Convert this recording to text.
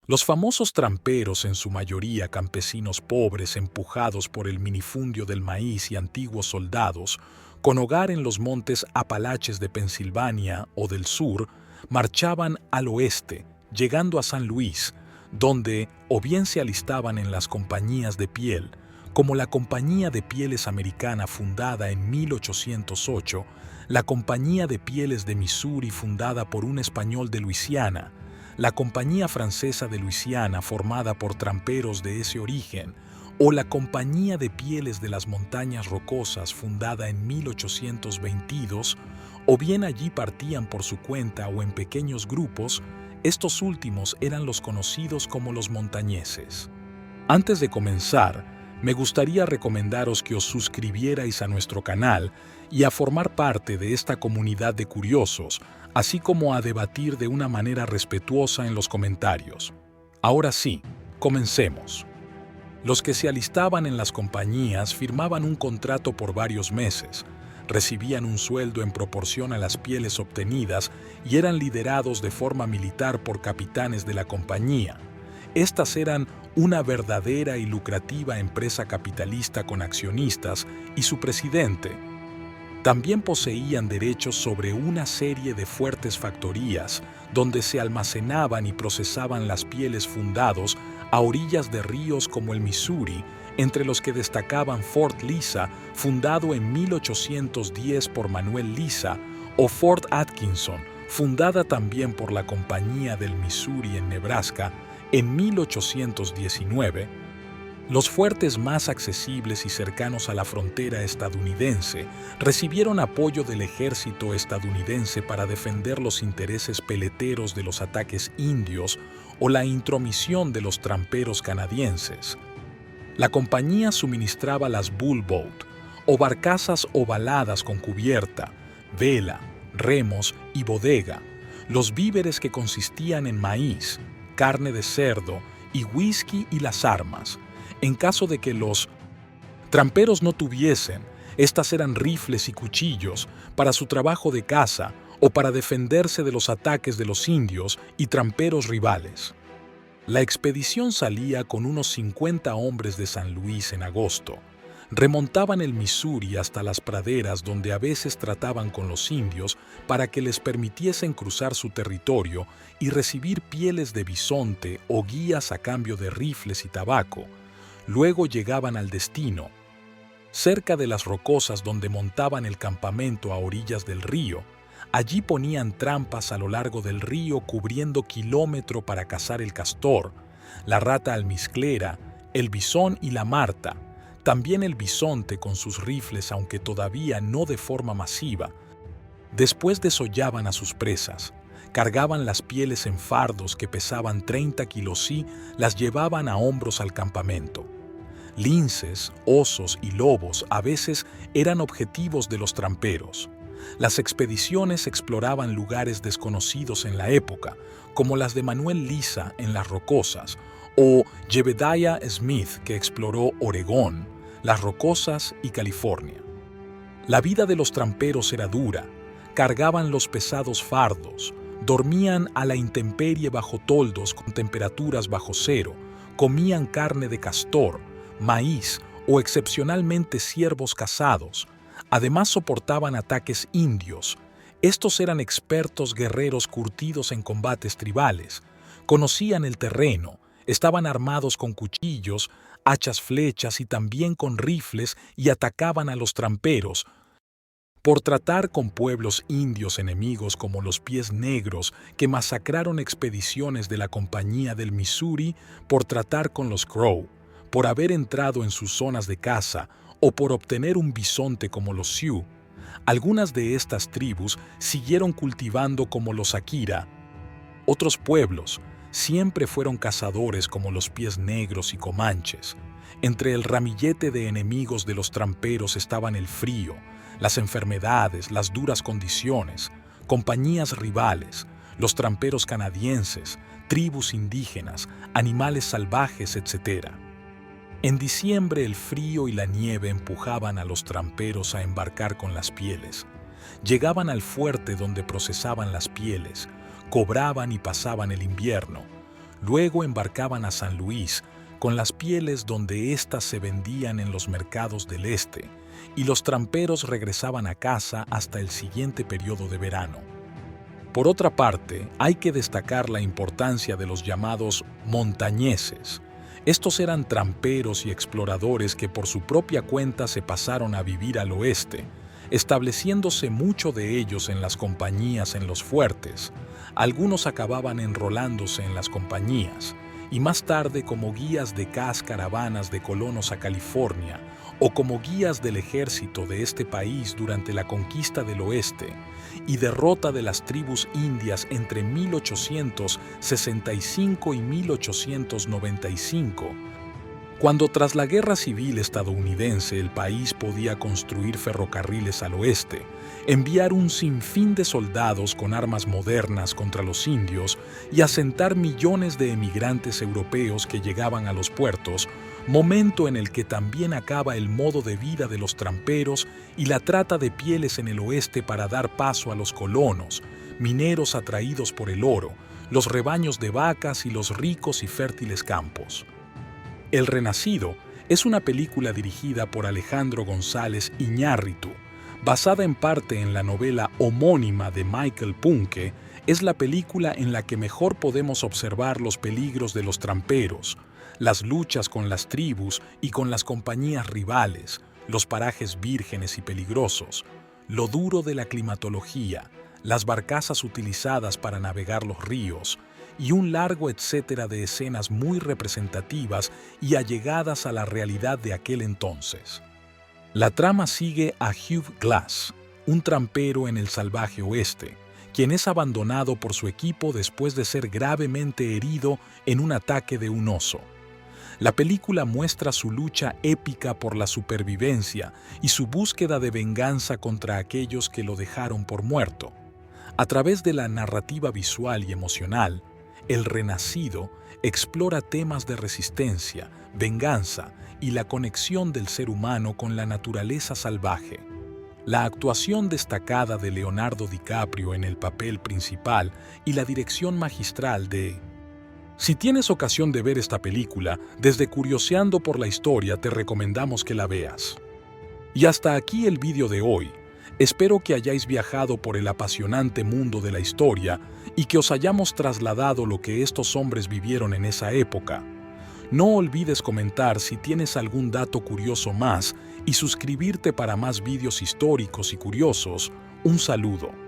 Los famosos tramperos, en su mayoría campesinos pobres empujados por el minifundio del maíz y antiguos soldados, con hogar en los montes Apalaches de Pensilvania o del sur, marchaban al oeste, llegando a San Luis, donde o bien se alistaban en las compañías de piel, como la Compañía de Pieles Americana fundada en 1808, la Compañía de Pieles de Missouri fundada por un español de Luisiana, la Compañía Francesa de Luisiana formada por tramperos de ese origen, o la Compañía de Pieles de las Montañas Rocosas fundada en 1822, o bien allí partían por su cuenta o en pequeños grupos. Estos últimos eran los conocidos como los montañeses. Antes de comenzar, me gustaría recomendaros que os suscribierais a nuestro canal y a formar parte de esta comunidad de curiosos, así como a debatir de una manera respetuosa en los comentarios. Ahora sí, comencemos. Los que se alistaban en las compañías firmaban un contrato por varios meses, recibían un sueldo en proporción a las pieles obtenidas y eran liderados de forma militar por capitanes de la compañía. Estas eran una verdadera y lucrativa empresa capitalista con accionistas y su presidente. También poseían derechos sobre una serie de fuertes factorías donde se almacenaban y procesaban las pieles fundados a orillas de ríos como el Missouri, entre los que destacaban Fort Lisa, fundado en 1810 por Manuel Lisa, o Fort Atkinson, fundada también por la Compañía del Missouri en Nebraska en 1819. Los fuertes más accesibles y cercanos a la frontera estadounidense recibieron apoyo del ejército estadounidense para defender los intereses peleteros de los ataques indios o la intromisión de los tramperos canadienses. La compañía suministraba las bull boat, o barcazas ovaladas con cubierta, vela, remos y bodega, los víveres que consistían en maíz, carne de cerdo y whisky, y las armas. En caso de que los tramperos no tuviesen, estas eran rifles y cuchillos para su trabajo de caza o para defenderse de los ataques de los indios y tramperos rivales. La expedición salía con unos 50 hombres de San Luis en agosto. Remontaban el Missouri hasta las praderas, donde a veces trataban con los indios para que les permitiesen cruzar su territorio y recibir pieles de bisonte o guías a cambio de rifles y tabaco. Luego llegaban al destino, cerca de las rocosas donde montaban el campamento a orillas del río. Allí ponían trampas a lo largo del río cubriendo kilómetro para cazar el castor, la rata almizclera, el bisón y la marta, también el bisonte con sus rifles, aunque todavía no de forma masiva. Después desollaban a sus presas, cargaban las pieles en fardos que pesaban 30 kilos y las llevaban a hombros al campamento. Linces, osos y lobos a veces eran objetivos de los tramperos. Las expediciones exploraban lugares desconocidos en la época, como las de Manuel Lisa en las Rocosas, o Jebediah Smith, que exploró Oregón, las Rocosas y California. La vida de los tramperos era dura, cargaban los pesados fardos, dormían a la intemperie bajo toldos con temperaturas bajo cero, comían carne de castor, maíz o excepcionalmente ciervos cazados. Además soportaban ataques indios. Estos eran expertos guerreros curtidos en combates tribales. Conocían el terreno, estaban armados con cuchillos, hachas, flechas y también con rifles, y atacaban a los tramperos. Por tratar con pueblos indios enemigos como los Pies Negros, que masacraron expediciones de la Compañía del Missouri, por tratar con los Crow, por haber entrado en sus zonas de caza, o por obtener un bisonte como los Sioux. Algunas de estas tribus siguieron cultivando como los Akira. Otros pueblos siempre fueron cazadores como los Pies Negros y Comanches. Entre el ramillete de enemigos de los tramperos estaban el frío, las enfermedades, las duras condiciones, compañías rivales, los tramperos canadienses, tribus indígenas, animales salvajes, etc. En diciembre el frío y la nieve empujaban a los tramperos a embarcar con las pieles. Llegaban al fuerte donde procesaban las pieles, cobraban y pasaban el invierno. Luego embarcaban a San Luis, con las pieles donde éstas se vendían en los mercados del este, y los tramperos regresaban a casa hasta el siguiente periodo de verano. Por otra parte, hay que destacar la importancia de los llamados montañeses. Estos eran tramperos y exploradores que por su propia cuenta se pasaron a vivir al oeste, estableciéndose mucho de ellos en las compañías en los fuertes. Algunos acababan enrolándose en las compañías, y más tarde como guías de caravanas de colonos a California, o como guías del ejército de este país durante la conquista del oeste y derrota de las tribus indias entre 1865 y 1895, cuando tras la Guerra Civil estadounidense el país podía construir ferrocarriles al oeste, enviar un sinfín de soldados con armas modernas contra los indios y asentar millones de emigrantes europeos que llegaban a los puertos, momento en el que también acaba el modo de vida de los tramperos y la trata de pieles en el oeste para dar paso a los colonos, mineros atraídos por el oro, los rebaños de vacas y los ricos y fértiles campos. El Renacido es una película dirigida por Alejandro González Iñárritu, basada en parte en la novela homónima de Michael Punke. Es la película en la que mejor podemos observar los peligros de los tramperos, las luchas con las tribus y con las compañías rivales, los parajes vírgenes y peligrosos, lo duro de la climatología, las barcazas utilizadas para navegar los ríos, y un largo etcétera de escenas muy representativas y allegadas a la realidad de aquel entonces. La trama sigue a Hugh Glass, un trampero en el salvaje oeste, quien es abandonado por su equipo después de ser gravemente herido en un ataque de un oso. La película muestra su lucha épica por la supervivencia y su búsqueda de venganza contra aquellos que lo dejaron por muerto. A través de la narrativa visual y emocional, El Renacido explora temas de resistencia, venganza y la conexión del ser humano con la naturaleza salvaje. La actuación destacada de Leonardo DiCaprio en el papel principal y la dirección magistral de... Si tienes ocasión de ver esta película, desde Curioseando por la Historia te recomendamos que la veas. Y hasta aquí el vídeo de hoy. Espero que hayáis viajado por el apasionante mundo de la historia y que os hayamos trasladado lo que estos hombres vivieron en esa época. No olvides comentar si tienes algún dato curioso más y suscribirte para más vídeos históricos y curiosos. Un saludo.